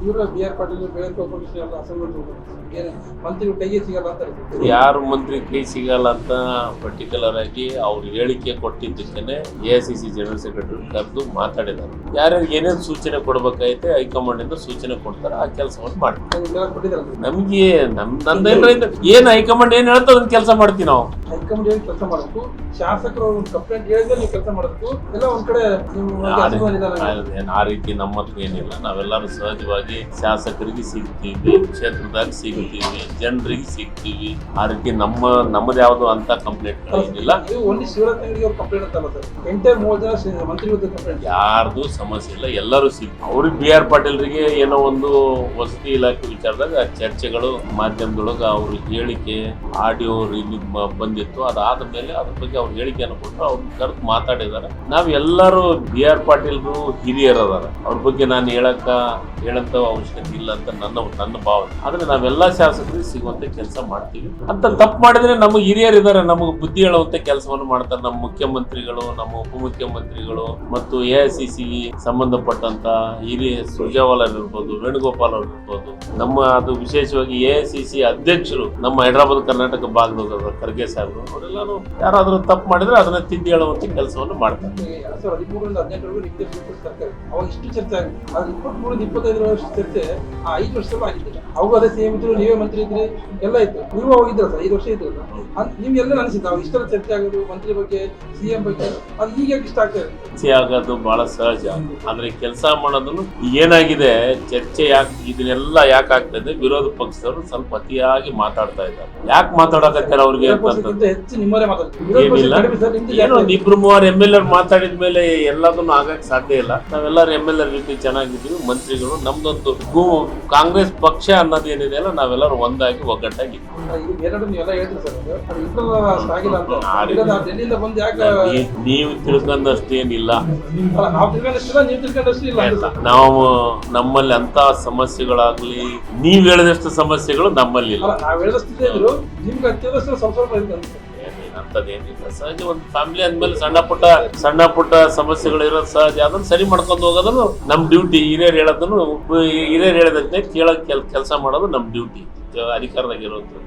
ಇವರು ಬಿ.ಆರ್. ಪಾಟೀಲ್ ವೇಣುಗೋಪಾಲ್ ಎಲ್ಲ ಅಸೆಂಬ್ಲಿ ಏನು ಮಂತ್ರಿಗಳು ಕೈಗೆ ಸಿಗಲ್ಲ ಅಂತ ಯಾರು ಮಂತ್ರಿ ಕೈ ಸಿಗಲ್ಲ ಅಂತ ಪರ್ಟಿಕ್ಯುಲರ್ ಆಗಿ ಅವ್ರು ಹೇಳಿಕೆ ಕೊಟ್ಟಿದ್ದಕ್ಕೇನೆ AICC ಜನರಲ್ ಸೆಕ್ರೆಟರಿ ಕರೆದು ಮಾತಾಡಿದ್ದಾರೆ. ಯಾರ್ಯಾರಿಗೆ ಏನೇನು ಸೂಚನೆ ಕೊಡ್ಬೇಕಾಯ್ತೆ ಹೈಕಮಾಂಡ್ ಇಂದ ಸೂಚನೆ ಕೊಡ್ತಾರೆ, ಆ ಕೆಲಸವನ್ನು ಮಾಡ್ತೀವಿ. ನಮ್ಗೆ ನಂದೇನ್ರಿಂದ ಏನ್ ಹೈಕಮಾಂಡ್ ಏನ್ ಹೇಳ್ತಾ ಅದನ್ನ ಕೆಲಸ ಮಾಡ್ತೀವಿ ನಾವು. ಹೈಕಮಾಂಡ್ ಹೇಳಿ ಕೆಲಸ ಮಾಡಬೇಕು, ಶಾಸಕರು ಒಂದು ಕಂಪ್ಲೇಂಟ್ ಹೇಳಿದ್ರೆ ನೀವು ಕೆಲಸ ಮಾಡಬೇಕು. ಎಲ್ಲ ಒಂದ್ ಕಡೆ ಆ ರೀತಿ ನಮ್ಮ ಹತ್ರ ಏನಿಲ್ಲ. ನಾವೆಲ್ಲರೂ ಸಹಜವಾಗಿ ಶಾಸಕರಿಗೆ ಸಿಗ್ತೀವಿ, ಕ್ಷೇತ್ರದಾಗ ಸಿಗ್ತೀವಿ, ಜನರಿಗೆ ಸಿಗ್ತೀವಿ. ಆ ರೀತಿ ನಮ್ಮದು ಯಾವ್ದು ಅಂತ ಕಂಪ್ಲೇಂಟ್ ಏನಿಲ್ಲ. ಯಾರ್ದು ಸಮಸ್ಯೆ ಇಲ್ಲ, ಎಲ್ಲರೂ ಸಿಗ್ತೀವಿ. ಅವ್ರಿಗೆ B.R. ಪಾಟೀಲ್ರಿಗೆ ಏನೋ ಒಂದು ವಸತಿ ಇಲಾಖೆ ವಿಚಾರದಾಗ ಚರ್ಚೆಗಳು ಮಾಧ್ಯಮದೊಳಗೆ ಅವ್ರ ಹೇಳಿಕೆ ಆಡಿಯೋ ಬಂದಿತ್ತು. ಅದಾದ ಮೇಲೆ ಅದ್ರ ಬಗ್ಗೆ ಅವ್ರ ಹೇಳಿಕೆಯನ್ನು ಕೊಟ್ಟು ಅವ್ರನ್ನ ಕರೆದು ಮಾತಾಡಿದ್ದಾರೆ. ನಾವ್ ಎಲ್ಲರೂ B.R. ಪಾಟೀಲ್ರು ಹಿರಿಯರು ಅದಾರ, ಅವ್ರ ಬಗ್ಗೆ ನಾನು ಹೇಳಂತ ಅವಶ್ಯಕತೆ ಇಲ್ಲ ಅಂತ ನನ್ನ ಭಾವನೆ. ಆದ್ರೆ ನಾವೆಲ್ಲಾ ಶಾಸಕರಿಗೆ ಸಿಗುವಂತ ಕೆಲಸ ಮಾಡ್ತೀವಿ. ಅಂತ ತಪ್ಪು ಮಾಡಿದ್ರೆ ನಮಗೆ ಹಿರಿಯರಿದ್ದಾರೆ, ನಮಗೆ ಬುದ್ಧಿ ಹೇಳುವಂತ ಕೆಲಸವನ್ನು ಮಾಡ್ತಾರೆ. ನಮ್ಮ ಮುಖ್ಯಮಂತ್ರಿಗಳು, ನಮ್ಮ ಉಪಮುಖ್ಯಮಂತ್ರಿಗಳು ಮತ್ತು AICC ಸಂಬಂಧಪಟ್ಟಂತ ಹಿರಿಯ ಸುರ್ಜೇವಾಲಾ ಇರ್ಬೋದು, ವೇಣುಗೋಪಾಲ್ ಅವ್ರು ಇರ್ಬೋದು, ನಮ್ಮ ಅದು ವಿಶೇಷವಾಗಿ AICC ಅಧ್ಯಕ್ಷರು ನಮ್ಮ ಹೈದರಾಬಾದ್ ಕರ್ನಾಟಕ ಭಾಗದ ಖರ್ಗೆ ಸಾಹೇಬರು, ಅವರೆಲ್ಲಾನು ಯಾರಾದ್ರೂ ತಪ್ಪು ಮಾಡಿದ್ರೆ ಅದನ್ನ ತಿದ್ದಿ ಹೇಳುವಂತ ಕೆಲಸವನ್ನು ಮಾಡ್ತಾರೆ. 2013-2018 ಅವಾಗ ಇಷ್ಟು ಚರ್ಚೆ ಆಗಿದೆ. ಅದು 23-25 ವರ್ಷ ಚರ್ಚೆ 5 ವರ್ಷದಲ್ಲೂ ಆಗಿದ್ದಿಲ್ಲ. ಅವಾಗ ಅದೇ CM ಇದ್ರು, ನೀವೇ ಮಂತ್ರಿ ಇದ್ರಿ, ಎಲ್ಲ ಇತ್ತು. ನೀವು ಹೋಗಿದ್ರ ಸರ್ 5 ವರ್ಷ ಇದ್ರಲ್ಲ, ನಿಮ್ಗೆಲ್ಲ ಅನಿಸಿತ್ತು ಅವಾಗ ಇಷ್ಟೆಲ್ಲ ಚರ್ಚೆ ಆಗೋದು ಮಂತ್ರಿ ಬಗ್ಗೆ, CM ಬಗ್ಗೆ, ಅದು ಈಗ ಇಷ್ಟ ಆಗ್ತಾ ಇದೆ. ಚರ್ಚೆ ಆಗೋದು ಬಹಳ ಸಹಜ. ಆದ್ರೆ ಕೆಲಸ ಮಾಡೋದನ್ನು ಏನಾಗಿದೆ, ಚರ್ಚೆ ಇದನ್ನೆಲ್ಲ ಯಾಕೆ ಆಗ್ತದೆ, ವಿರೋಧ ಪಕ್ಷದವರು ಸ್ವಲ್ಪ ಅತಿಯಾಗಿ ಮಾತಾಡ್ತಾ ಇದ್ದಾರೆ. ಯಾಕೆ ಮಾತಾಡಕತ್ತಾರ ಅವ್ರಿಗೆ ಏನಿಲ್ಲ. ಏನೋ 2-3 MLA ಮಾತಾಡಿದ ಮೇಲೆ ಎಲ್ಲದನ್ನು ಆಗಕ್ಕೆ ಸಾಧ್ಯ ಇಲ್ಲ. ನಾವೆಲ್ಲರೂ MLA ರೀತಿ ಚೆನ್ನಾಗಿದ್ದೀವಿ, ಮಂತ್ರಿಗಳು. ನಮ್ದೊಂದು ಕಾಂಗ್ರೆಸ್ ಪಕ್ಷ ಅನ್ನೋದೇನಿದೆ ಅಲ್ಲ, ನಾವೆಲ್ಲರೂ ಒಂದಾಗಿ ಒಗ್ಗಟ್ಟಾಗಿ ನೀವು ತಿಳ್ಕೊಂಡಷ್ಟೇನಿಲ್ಲ. ನಾವು ನಮ್ಮಲ್ಲಿ ಅಂತ ಸಮಸ್ಯೆಗಳಾಗ್ಲಿ, ನೀವ್ ಹೇಳಿದಷ್ಟು ಸಮಸ್ಯೆಗಳು ನಮ್ಮಲ್ಲಿ ಇಲ್ಲ. ಅಂತದೇನಿಲ್ಲ, ಸಹಜ. ಒಂದು ಫ್ಯಾಮಿಲಿ ಅಂದ್ಮೇಲೆ ಸಣ್ಣ ಪುಟ್ಟ ಸಮಸ್ಯೆಗಳು ಇರೋದು ಸಹಜ. ಅದನ್ನ ಸರಿ ಮಾಡ್ಕೊಂಡು ಹೋಗೋದನ್ನು ನಮ್ ಡ್ಯೂಟಿ. ಹಿರಿಯರು ಹೇಳೋದನ್ನು ಹಿರಿಯರು ಹೇಳದಂತೆ ಕೇಳೋ ಕೆಲಸ ಮಾಡೋದು ನಮ್ ಡ್ಯೂಟಿ, ಅಧಿಕಾರದಾಗಿರೋದು.